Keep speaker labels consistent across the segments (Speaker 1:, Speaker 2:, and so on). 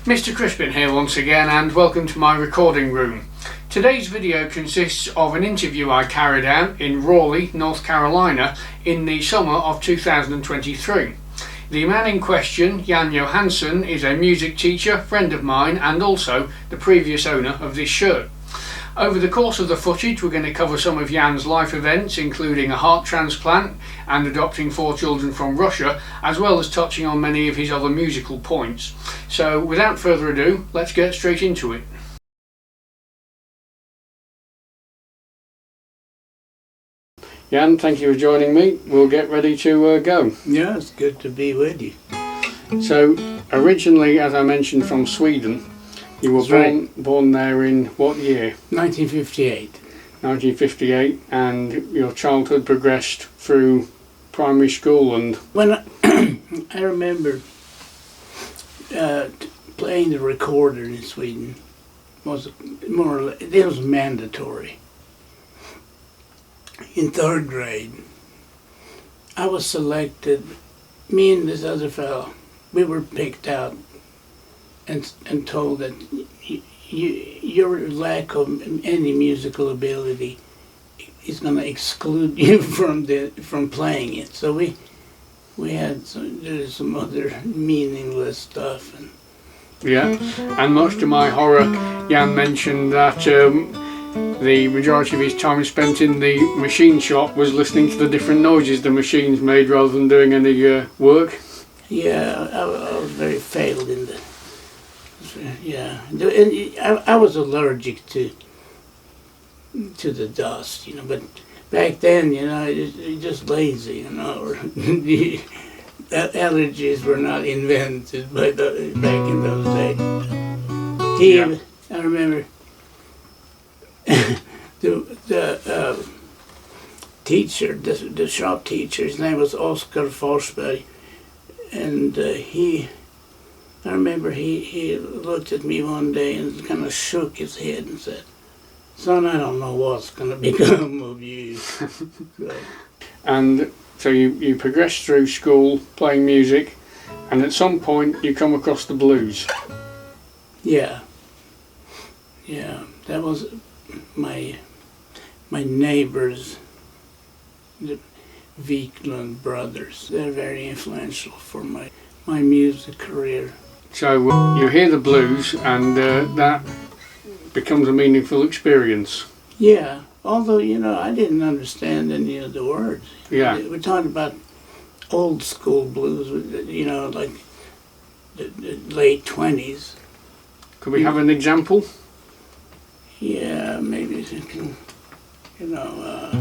Speaker 1: Mr. Crispin here once again, and welcome to my recording room. Today's video consists of an interview I carried out in Raleigh, North Carolina in the summer of 2023. The man in question, Jan Johansson, is a music teacher, friend of mine, and also the previous owner of this shirt. Over the course of the footage, we're going to cover some of Jan's life events, including a heart transplant and adopting 4 children from Russia, as well as touching on many of his other musical points. So without further ado, let's get straight into it. Jan, thank you for joining me. We'll get ready to go.
Speaker 2: Yeah, it's good to be with you.
Speaker 1: So, originally, as I mentioned, from Sweden. You were born there in what year?
Speaker 2: 1958.
Speaker 1: 1958, and your childhood progressed through primary school and...
Speaker 2: When I remember playing the recorder in Sweden, was more or less, it was mandatory. In 3rd grade, I was selected, me and this other fellow, we were picked out and told that your lack of any musical ability is going to exclude you from playing it. So we had some other meaningless stuff.
Speaker 1: Yeah, and much to my horror, Jan mentioned that the majority of his time spent in the machine shop was listening to the different noises the machines made rather than doing any work.
Speaker 2: Yeah, I was very failed in the... Yeah, and I was allergic to the dust, you know. But back then, you know, you're just lazy, you know. Or allergies were not invented back in those days. I remember the teacher, the shop teacher. His name was Oscar Forsberg, and I remember he looked at me one day and kind of shook his head and said, "Son, I don't know what's going to become of you."
Speaker 1: And so you progressed through school playing music, and at some point you come across the blues.
Speaker 2: Yeah, that was my neighbors, the Wiklund brothers. They're very influential for my music career.
Speaker 1: So you hear the blues, and that becomes a meaningful experience.
Speaker 2: Yeah, although, you know, I didn't understand any of the words.
Speaker 1: Yeah.
Speaker 2: We're talking about old school blues, you know, like the late 20s.
Speaker 1: Could we have an example?
Speaker 2: Yeah, maybe you can, you know...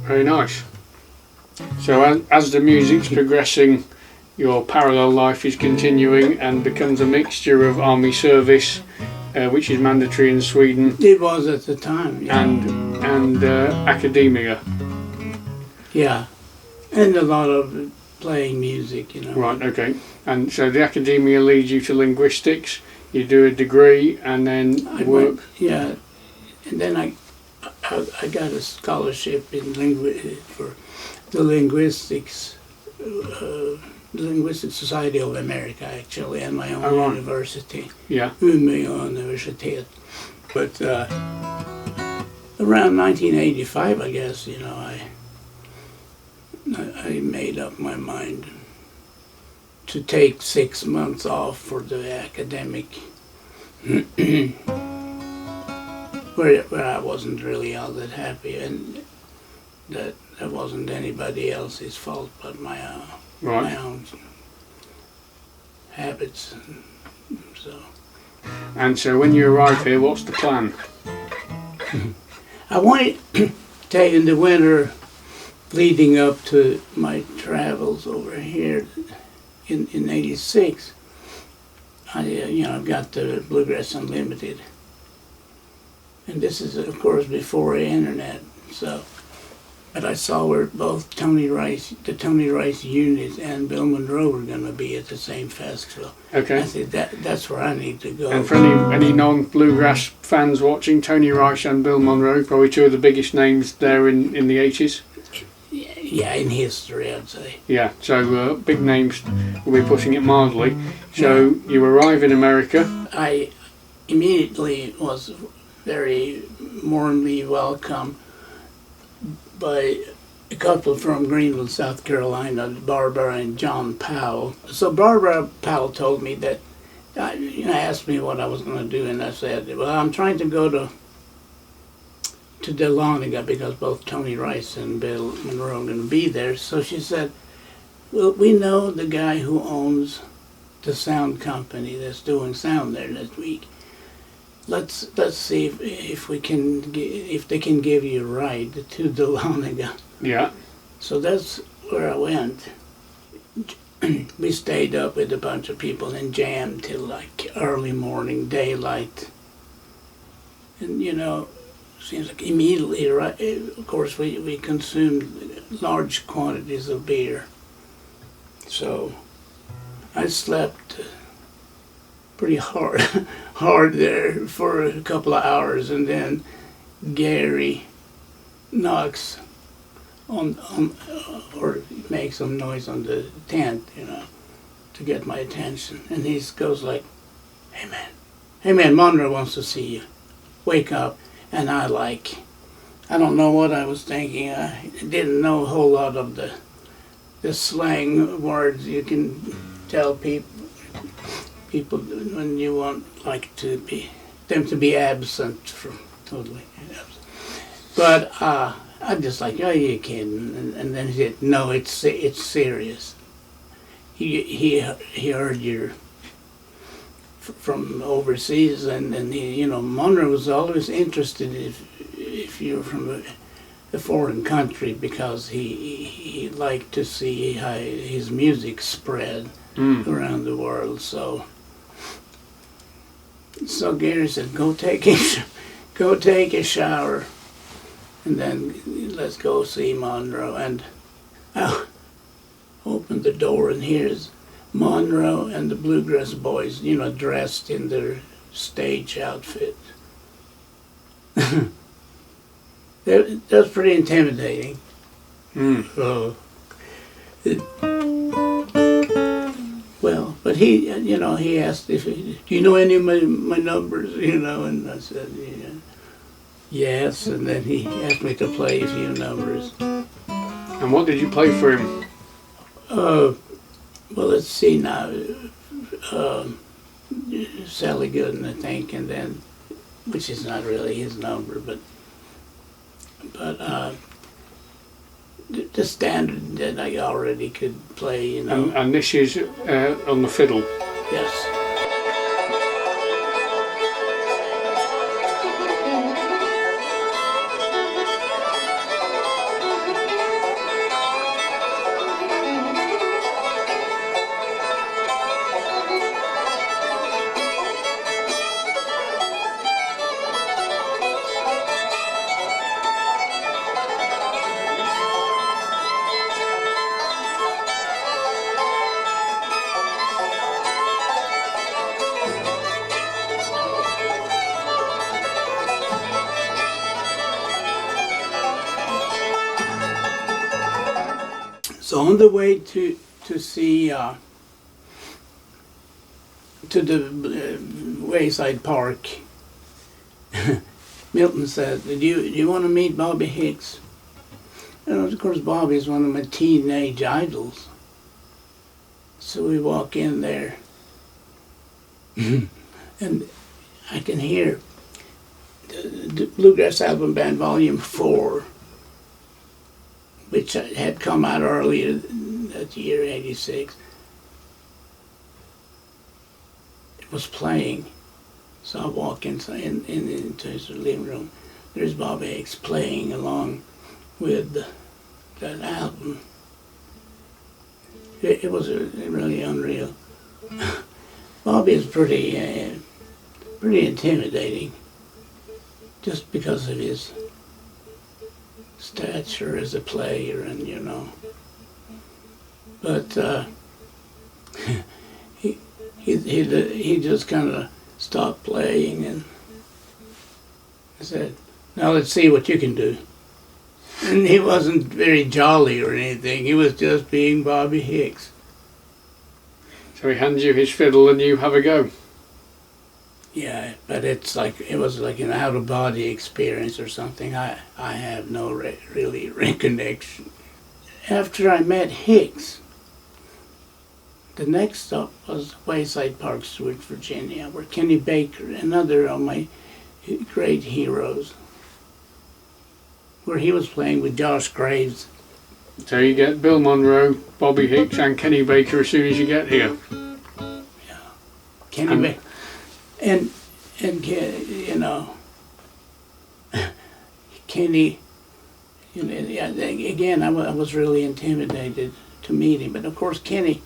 Speaker 1: Very nice. So as the music's progressing, your parallel life is continuing and becomes a mixture of army service, which is mandatory in Sweden.
Speaker 2: It was at the time, yeah.
Speaker 1: And academia.
Speaker 2: Yeah, And a lot of playing music, you know.
Speaker 1: Right, okay. And so the academia leads you to linguistics, you do a degree and then work?
Speaker 2: Yeah, and then I got a scholarship in for the linguistics, Linguistic Society of America, actually, and my own university.
Speaker 1: Yeah.
Speaker 2: Umeå Universitet. But around 1985, I guess, you know, I made up my mind to take 6 months off for the academic, where I wasn't really all that happy, and that wasn't anybody else's fault but my own habits.
Speaker 1: And so when you arrive here, what's the plan?
Speaker 2: I wanted to take in the winter leading up to my travels over here in '86. I've got the Bluegrass Unlimited, and this is of course before the internet. So, but I saw where both the Tony Rice unit and Bill Monroe were going to be at the same festival.
Speaker 1: Okay.
Speaker 2: I said that's where I need to go.
Speaker 1: And for any non-bluegrass fans watching, Tony Rice and Bill Monroe, probably two of the biggest names there in the 80s.
Speaker 2: Yeah, in history, I'd say.
Speaker 1: Yeah, so big names, we'll be putting it mildly. So you arrive in America.
Speaker 2: I immediately was very warmly welcomed by a couple from Greenville, South Carolina, Barbara and John Powell. So Barbara Powell told me that, asked me what I was going to do, and I said, well, I'm trying to go to Dahlonega because both Tony Rice and Bill Monroe are going to be there. So she said, well, we know the guy who owns the sound company that's doing sound there this week. Let's see if they can give you a ride to Dahlonega.
Speaker 1: Yeah.
Speaker 2: So that's where I went. We stayed up with a bunch of people and jammed till like early morning, daylight. And seems like immediately, right? Of course, we consumed large quantities of beer. So I slept pretty hard there for a couple of hours, and then Gary knocks on or makes some noise on the tent, to get my attention, and he goes like, hey man, Monroe wants to see you. Wake up. And I don't know what I was thinking. I didn't know a whole lot of the slang words you can tell people when you want them to be absent from totally absent. But I'm just like, oh, you're kidding. And then he said, no, it's serious. He heard your from overseas, and Monroe was always interested if you're from a foreign country, because he liked to see how his music spread around the world. So Gary said, go take a shower, and then let's go see Monroe. And I opened the door, and here's Monroe and the Bluegrass Boys, dressed in their stage outfit. That was pretty intimidating. Well, but he asked if, do you know any of my numbers, and I said, yes, and then he asked me to play a few numbers.
Speaker 1: And what did you play for him?
Speaker 2: Well, let's see now. Sally Gooden, I think, and then, which is not really his number, but the standard that I already could play,
Speaker 1: And this is on the fiddle.
Speaker 2: Yes. So on the way to see to the Wayside Park, Milton said, do you want to meet Bobby Hicks? And of course Bobby is one of my teenage idols. So we walk in there and I can hear the Bluegrass Album Band Volume 4, which had come out earlier that year, 86. It was playing. So I walk inside into his living room. There's Bobby Hicks playing along with that album. It was really unreal. Bobby is pretty intimidating, just because of his stature as a player, and you know. But he just kind of stopped playing and said, "Now let's see what you can do." And he wasn't very jolly or anything. He was just being Bobby Hicks.
Speaker 1: So he hands you his fiddle and you have a go.
Speaker 2: Yeah, but it was like an out-of-body experience or something. I have no really recollection. After I met Hicks, the next stop was Wayside Park, Stewart, Virginia, where Kenny Baker, another of my great heroes, where he was playing with Josh Graves.
Speaker 1: So you get Bill Monroe, Bobby Hicks and Kenny Baker as soon as you get here.
Speaker 2: Yeah, Kenny Baker. And you know, Kenny, you know, again, I was really intimidated to meet him. But of course, Kenny,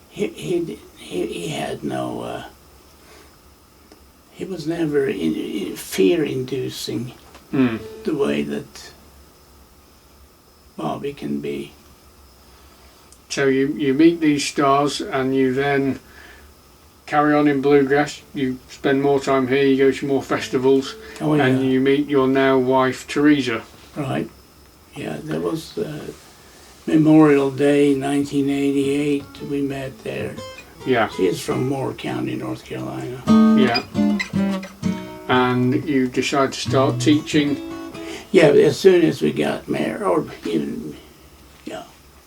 Speaker 2: he had no, he was never fear-inducing the way that Bobby can be.
Speaker 1: So you meet these stars and you then carry on in Bluegrass. You spend more time here, you go to more festivals, and you meet your now wife Teresa.
Speaker 2: Right. Yeah, that was Memorial Day 1988. We met there.
Speaker 1: Yeah.
Speaker 2: She is from Moore County, North Carolina.
Speaker 1: Yeah. And you decide to start teaching.
Speaker 2: Yeah, as soon as we got married, or even, yeah,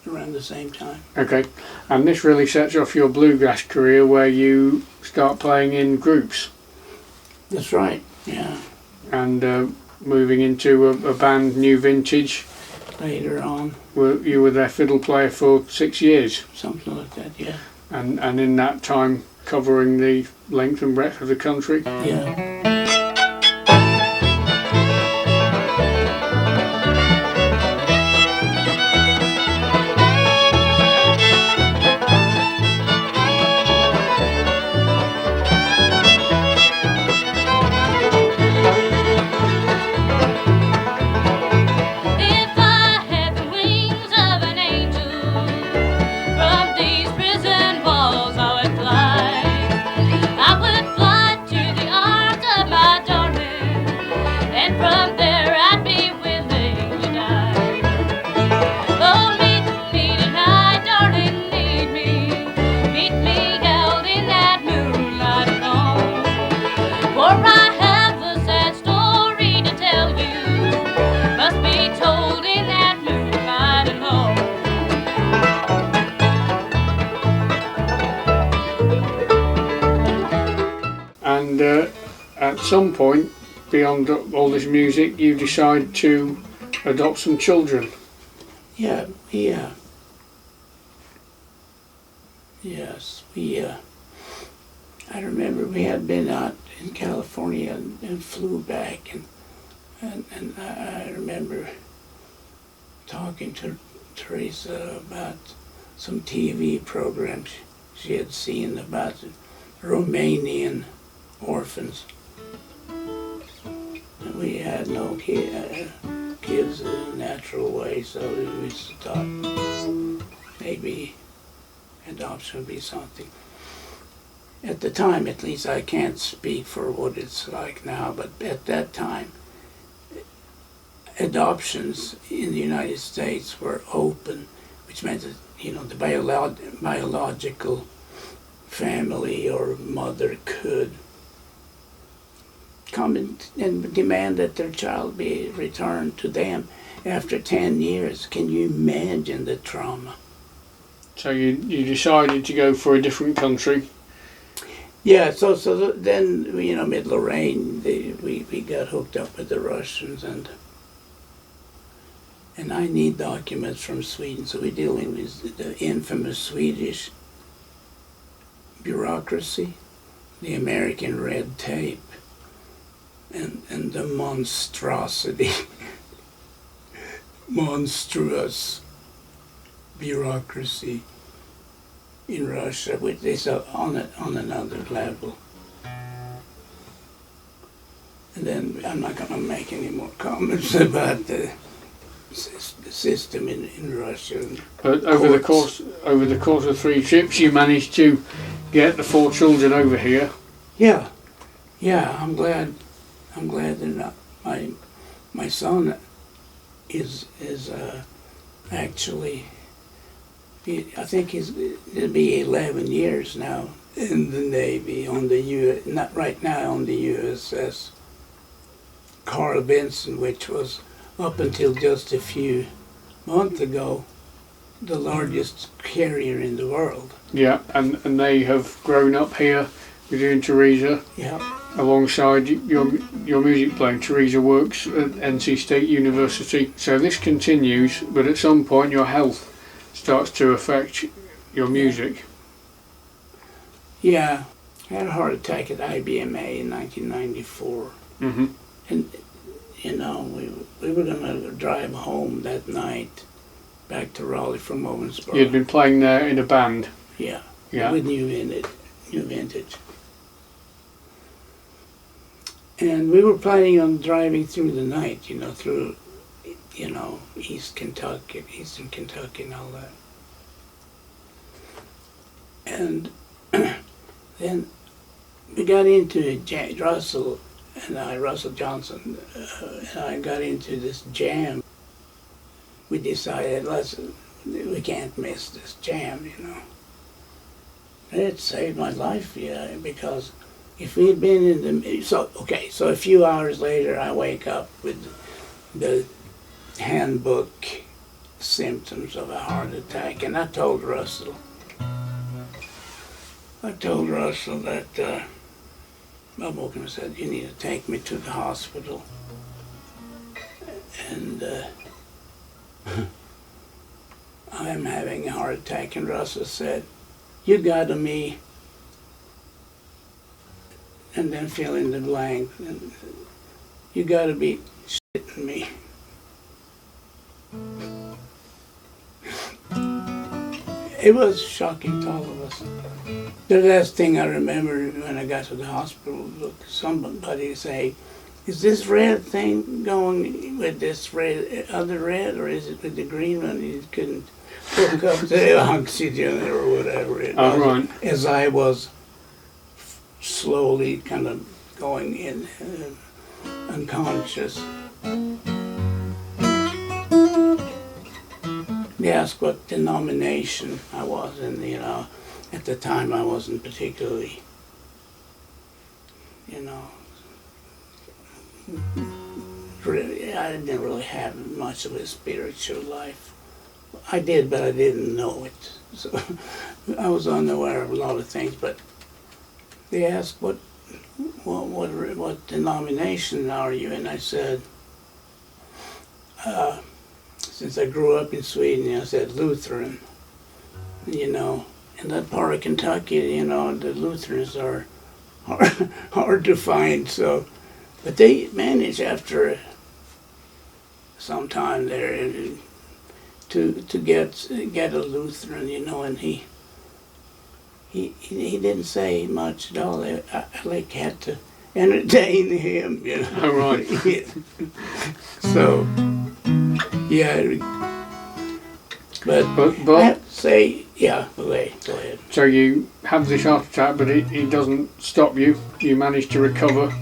Speaker 2: around the same time.
Speaker 1: Okay. And this really sets off your Bluegrass career, where you start playing in groups.
Speaker 2: That's right, yeah.
Speaker 1: And moving into a band, New Vintage.
Speaker 2: Later on.
Speaker 1: You were their fiddle player for 6 years.
Speaker 2: Something like that, yeah.
Speaker 1: And in that time covering the length and breadth of the country.
Speaker 2: Yeah.
Speaker 1: And at some point, beyond all this music, you decide to adopt some children.
Speaker 2: Yeah, yes, I remember we had been out in California and flew back, and I remember talking to Teresa about some TV programs she had seen about Romanian orphans. And we had no kids in a natural way, so we thought maybe adoption would be something. At the time, at least, I can't speak for what it's like now, but at that time, adoptions in the United States were open, which meant that, you know, the biological family or mother could come and demand that their child be returned to them after 10 years. Can you imagine the trauma?
Speaker 1: So you decided to go for a different country?
Speaker 2: Yeah, so then, you know, mid-Lorraine, we got hooked up with the Russians, and I need documents from Sweden, so we're dealing with the infamous Swedish bureaucracy, the American red tape, and the monstrosity, monstrous bureaucracy in Russia, which is on another level. And then I'm not going to make any more comments about the system in Russia.
Speaker 1: But over the course of 3 trips, you managed to get the 4 children over here.
Speaker 2: Yeah, I'm glad they're not. My son is actually, I think it'll be 11 years now in the Navy on the not right now on the USS Carl Vinson, which was up until just a few months ago the largest carrier in the world.
Speaker 1: Yeah, and they have grown up here with you and Teresa.
Speaker 2: Yeah.
Speaker 1: Alongside your music playing. Teresa works at NC State University. So this continues, but at some point your health starts to affect your music.
Speaker 2: Yeah. I had a heart attack at IBMA in 1994.
Speaker 1: Mm-hmm.
Speaker 2: And, you know, we were going to drive home that night back to Raleigh from Owensboro.
Speaker 1: You'd been playing there in a band?
Speaker 2: Yeah.
Speaker 1: Yeah.
Speaker 2: With New Vintage. And we were planning on driving through the night, you know, through, you know, Eastern Kentucky and all that. And then we got into Russell Johnson, and I got into this jam. We decided, we can't miss this jam, you know. And it saved my life, yeah, because if we had been in the, so a few hours later I wake up with the handbook symptoms of a heart attack, and I told Russell that Bob Oakham said, you need to take me to the hospital. And I'm having a heart attack, and Russell said, you got to me, and then fill in the blank. And you got to be shitting me. It was shocking to all of us. The last thing I remember when I got to the hospital, look, somebody say, is this red thing going with this other red, or is it with the green one? You couldn't hook up the oxygen or whatever it was.
Speaker 1: Right.
Speaker 2: As I was slowly kind of going in unconscious. They asked what denomination I was in, you know. At the time I wasn't particularly, you know, really, I didn't really have much of a spiritual life. I did, but I didn't know it. So I was unaware of a lot of things, but they asked what denomination are you? And I said, since I grew up in Sweden, I said Lutheran. You know, in that part of Kentucky, you know, the Lutherans are hard to find. So, but they managed after some time there to get a Lutheran, you know, and he didn't say much at all. I like had to entertain him, you know.
Speaker 1: Oh, right.
Speaker 2: Yeah. So, yeah. But I have to say, yeah, go ahead.
Speaker 1: So you have this heart attack, but it doesn't stop you. You manage to recover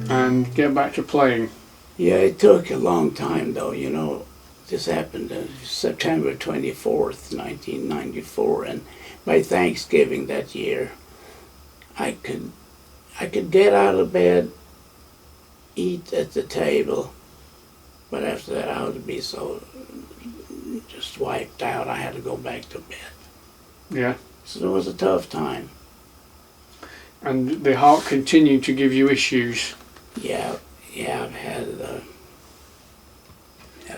Speaker 1: and get back to playing.
Speaker 2: Yeah, it took a long time, though, you know. this happened September 24th, 1994, and by Thanksgiving that year, I could get out of bed, eat at the table, but after that I would be so just wiped out. I had to go back to bed.
Speaker 1: Yeah.
Speaker 2: So it was a tough time.
Speaker 1: And the heart continued to give you issues.
Speaker 2: Yeah, I've had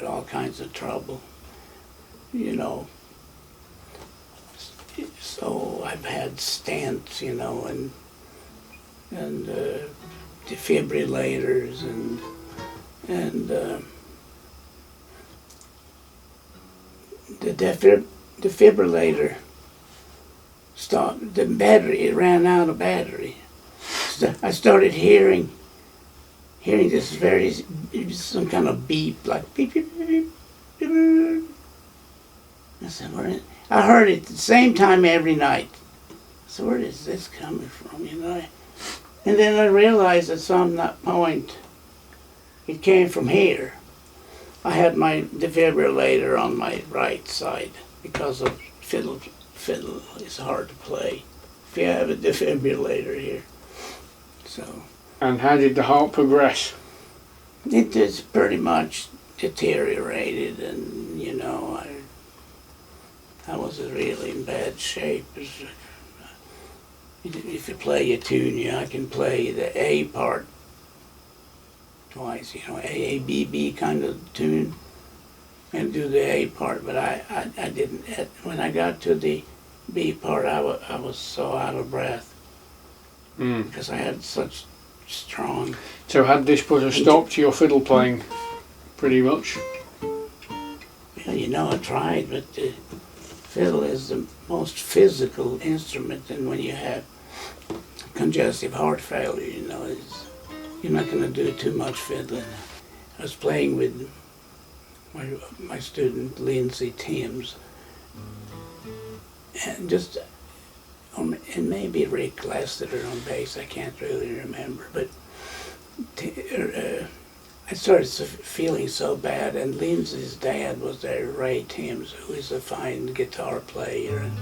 Speaker 2: all kinds of trouble, you know. So I've had stents, you know, and defibrillators and the defibrillator stopped. The battery, it ran out of battery. So I started hearing this some kind of beep, like beep, beep, beep, beep, beep. I said, I heard it at the same time every night. So where is this coming from, you know? And then I realized at some point, it came from here. I had my defibrillator on my right side because of fiddle is hard to play if you have a defibrillator here. So.
Speaker 1: And how did the heart progress?
Speaker 2: It just pretty much deteriorated, and you know, I was really in bad shape. If you play a tune, I can play the A part twice, you know, A-A-B-B kind of tune, and do the A part, but I didn't. When I got to the B part, I was so out of breath because I had such strong.
Speaker 1: So had this put a stop to your fiddle playing, pretty much?
Speaker 2: Well, you know, I tried, but the fiddle is the most physical instrument, and when you have congestive heart failure, you know, you're not going to do too much fiddling. I was playing with my student Lindsay Timms, and maybe Rick Lassiter on bass, I can't really remember, but I started feeling so bad, and Lindsay's dad was there, Ray Timms, who is a fine guitar player, and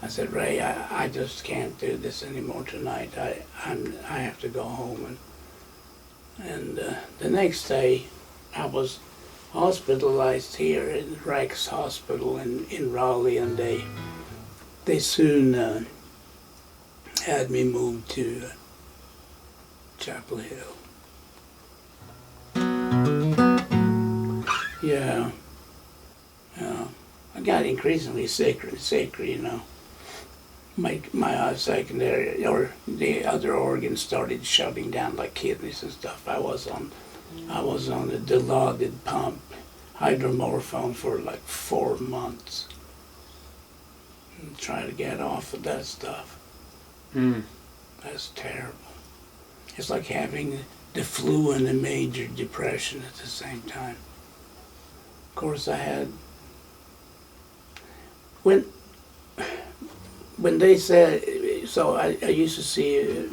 Speaker 2: I said, Ray, I just can't do this anymore tonight. I have to go home, and the next day I was hospitalized here in Rex Hospital in Raleigh, and they soon had me moved to Chapel Hill. Yeah. I got increasingly sicker and sicker, you know. My secondary, or the other organs started shutting down, like kidneys and stuff. I was on a Dilaudid pump, hydromorphone, for like 4 months. And trying to get off of that stuff. That's terrible. It's like having the flu and a major depression at the same time. Of course, I had, when they said, so I used to see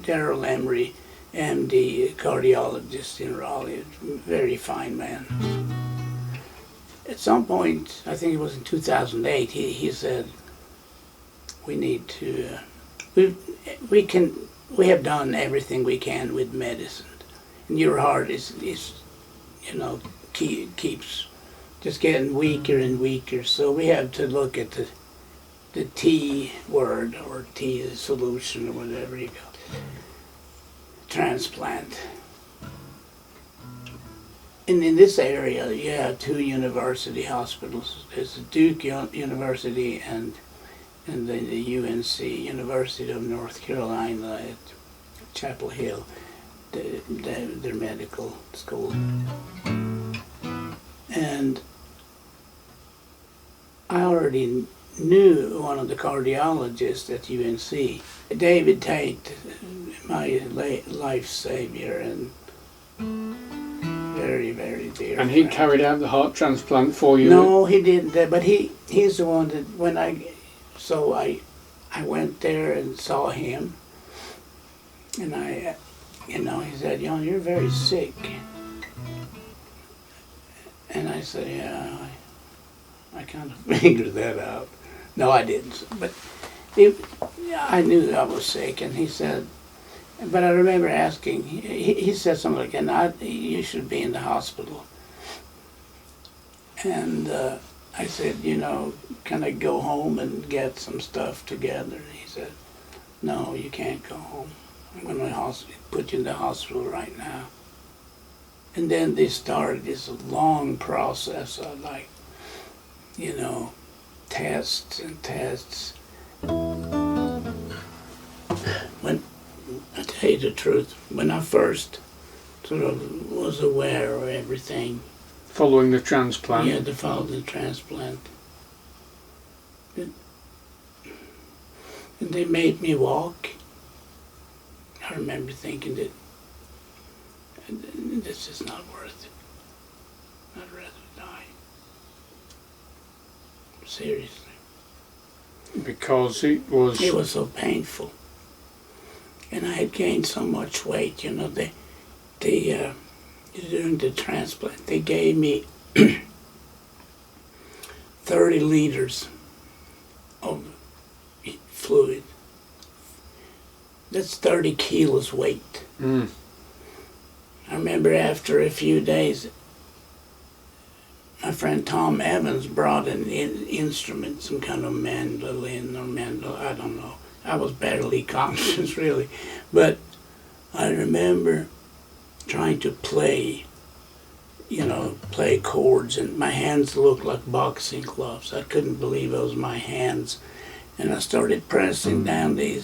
Speaker 2: Darrell Emery, MD, cardiologist in Raleigh, a very fine man. At some point, I think it was in 2008, he said, we need to, we have done everything we can with medicine. And your heart is you know, keeps just getting weaker and weaker. So we have to look at the T word, or T solution, or whatever you go. Transplant. And in this area, you have 2 university hospitals. There's Duke University and then the UNC, University of North Carolina at Chapel Hill, their medical school. And I already knew one of the cardiologists at UNC, David Tate, my life savior, and very, very dear.
Speaker 1: And he
Speaker 2: friend.
Speaker 1: carried out the heart transplant for you?
Speaker 2: No, he didn't, but he's the one that when I went there and saw him, and he said, Jan, you're very sick. And I said, yeah, I kind of figured that out. No, I didn't. But I knew that I was sick, and he said, but I remember asking, he said something like, you should be in the hospital. And I said, can I go home and get some stuff together? And he said, no, you can't go home. I'm going to put you in the hospital right now. And then they started this long process of tests and tests. When I tell you the truth, when I first sort of was aware of everything.
Speaker 1: Following the transplant?
Speaker 2: Yeah, to follow the transplant. And they made me walk. I remember thinking that this is not worth it. I'd rather die. Seriously.
Speaker 1: Because it was
Speaker 2: so painful. And I had gained so much weight, during the transplant, they gave me 30 liters of fluid. That's 30 kilos weight.
Speaker 1: Mm.
Speaker 2: I remember after a few days, my friend Tom Evans brought an instrument, some kind of mandolin or I don't know. I was barely conscious, really. But I remember trying to play chords, and my hands looked like boxing gloves. I couldn't believe it was my hands. And I started pressing down the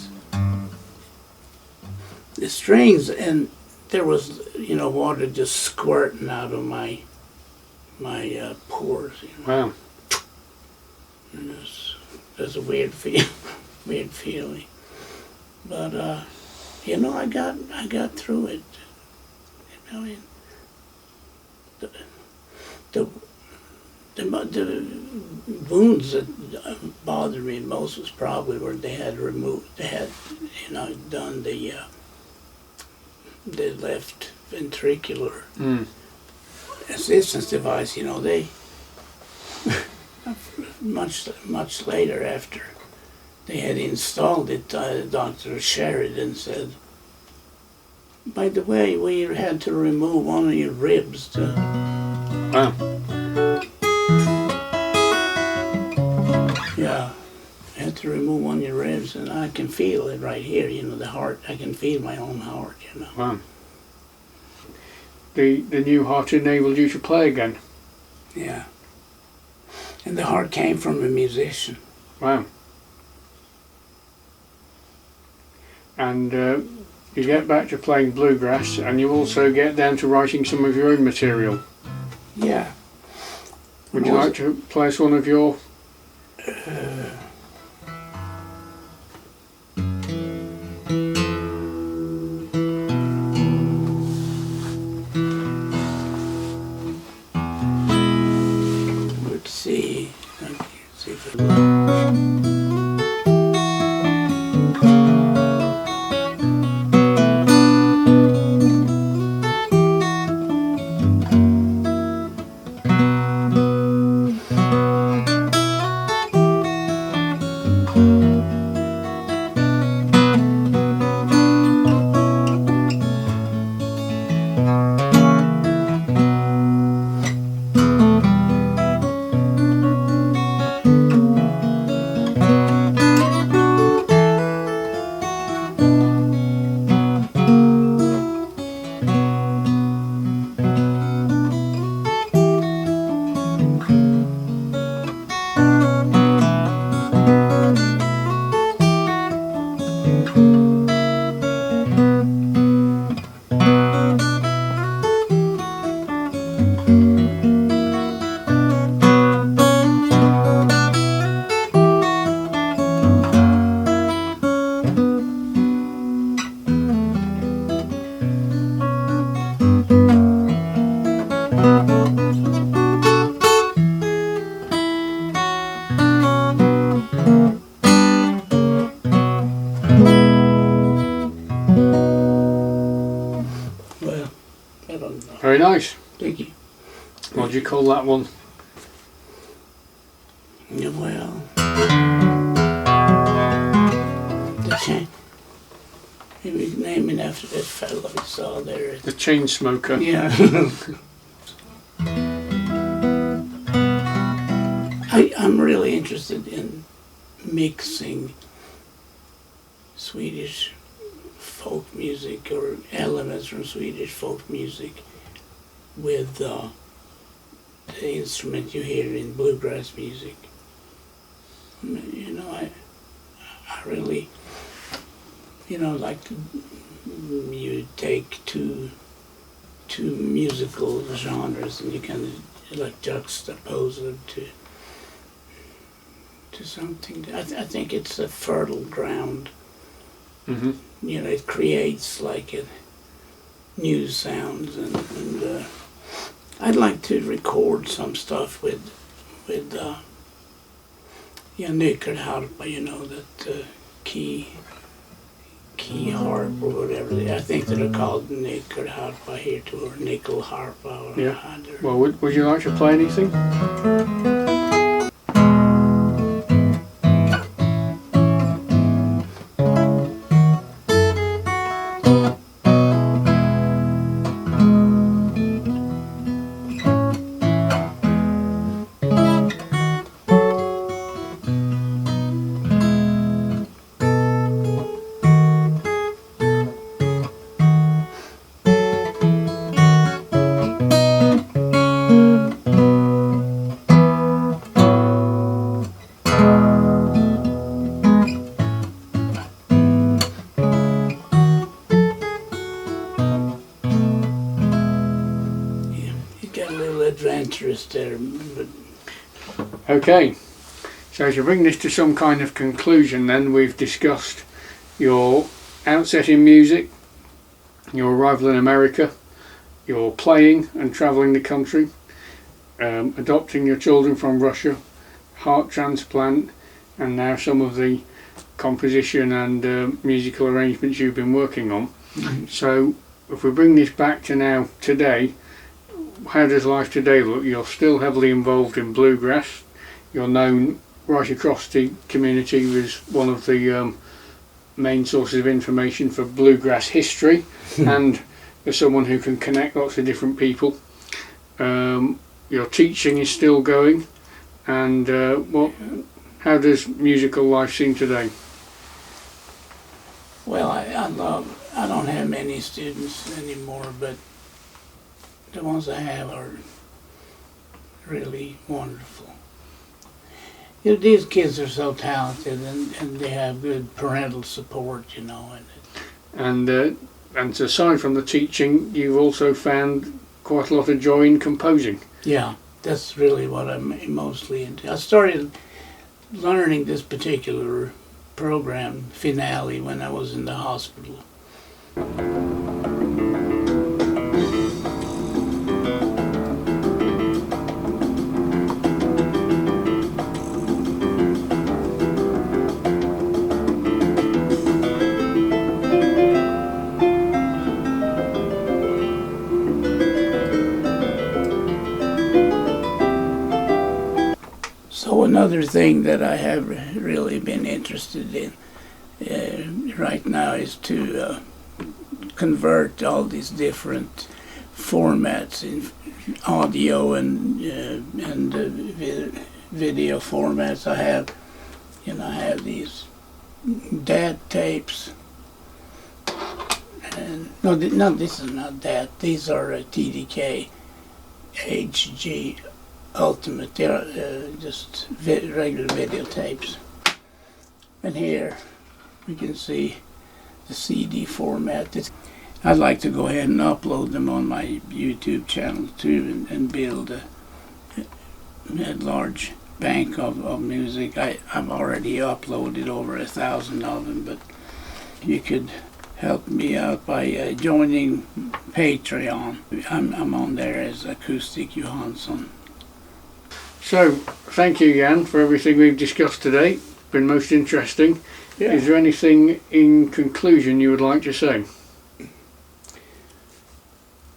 Speaker 2: strings, and there was, water just squirting out of my pores.
Speaker 1: Wow.
Speaker 2: And it was a weird feeling. But I got through it. The wounds that bothered me most was probably where they had done the left ventricular assistance device. They much later, after they had installed it, Dr. Sheridan said, by the way, we had to remove one of your ribs.
Speaker 1: Wow.
Speaker 2: Yeah, I had to remove one of your ribs, and I can feel it right here, the heart. I can feel my own heart,
Speaker 1: Wow. The new heart enabled you to play again?
Speaker 2: Yeah. And the heart came from a musician.
Speaker 1: Wow. And you get back to playing bluegrass, and you also get down to writing some of your own material.
Speaker 2: Yeah.
Speaker 1: Would you like to play us one of your...
Speaker 2: Let's see. Let's see if it...
Speaker 1: What do you call that one?
Speaker 2: Yeah, well, maybe naming after that fellow we saw there.
Speaker 1: The Chain Smoker.
Speaker 2: Yeah. I'm really interested in mixing Swedish folk music or elements from Swedish folk music with the instrument you hear in bluegrass music. You know, I really, you know, like to, you take two musical genres and you can like juxtapose them to something. I think it's a fertile ground.
Speaker 1: Mm-hmm.
Speaker 2: You know, it creates like a new sounds and I'd like to record some stuff with nyckelharpa, you know, that key harp or whatever. I think that are called nyckelharpa here too, or nickelharpa or
Speaker 1: Yeah.
Speaker 2: other.
Speaker 1: Well, would you like to play anything?
Speaker 2: Adventurous there, but
Speaker 1: Okay, so to bring this to some kind of conclusion then, we've discussed your outset in music, your arrival in America, your playing and travelling the country, adopting your children from Russia, heart transplant, and now some of the composition and musical arrangements you've been working on.
Speaker 2: Mm-hmm.
Speaker 1: So if we bring this back to now today, how does life today look? You're still heavily involved in bluegrass. You're known right across the community as one of the main sources of information for bluegrass history and as someone who can connect lots of different people. Your teaching is still going, and how does musical life seem today?
Speaker 2: Well, I don't have many students anymore, but the ones I have are really wonderful. You know, these kids are so talented, and they have good parental support, you know.
Speaker 1: And aside from the teaching, you've also found quite a lot of joy in composing.
Speaker 2: Yeah, that's really what I'm mostly into. I started learning this particular program, Finale, when I was in the hospital. So another thing that I have really been interested in right now is to convert all these different formats in audio and video formats. I have these DAT tapes. And no, this is not DAT. These are TDK HG Ultimate. They're just regular videotapes. And here we can see the CD format. I'd like to go ahead and upload them on my YouTube channel too, and build a large bank of music. I've already uploaded over 1,000 of them, but you could help me out by joining Patreon. I'm on there as Acoustic Johansson.
Speaker 1: So, thank you, Jan, for everything we've discussed today. It's been most interesting.
Speaker 2: Yeah.
Speaker 1: Is there anything in conclusion you would like to say?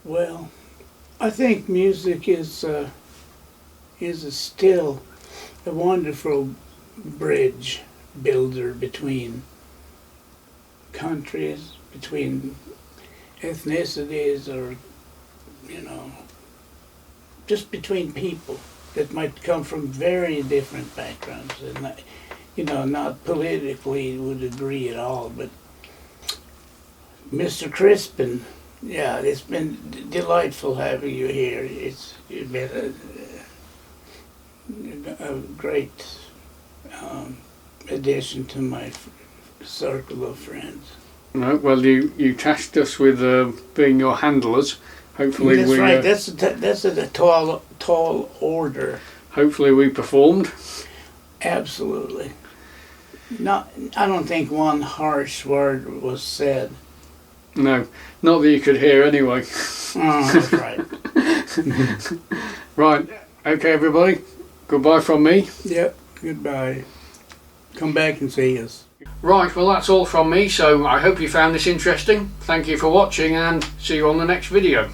Speaker 2: Well, I think music is is still a wonderful bridge builder between countries, between ethnicities, or, you know, just between people that might come from very different backgrounds and, you know, not politically would agree at all. But Mr. Crispin, yeah, it's been delightful having you here. You've been a great addition to my circle of friends.
Speaker 1: No, well, you tasked us with being your handlers. Hopefully,
Speaker 2: that's right. That's a tall order.
Speaker 1: Hopefully, we performed.
Speaker 2: Absolutely. I don't think one harsh word was said.
Speaker 1: No, not that you could hear anyway.
Speaker 2: Oh, that's right.
Speaker 1: Right. Okay, everybody. Goodbye from me.
Speaker 2: Yep. Goodbye. Come back and see us.
Speaker 1: Right, well, that's all from me, so I hope you found this interesting. Thank you for watching, and see you on the next video.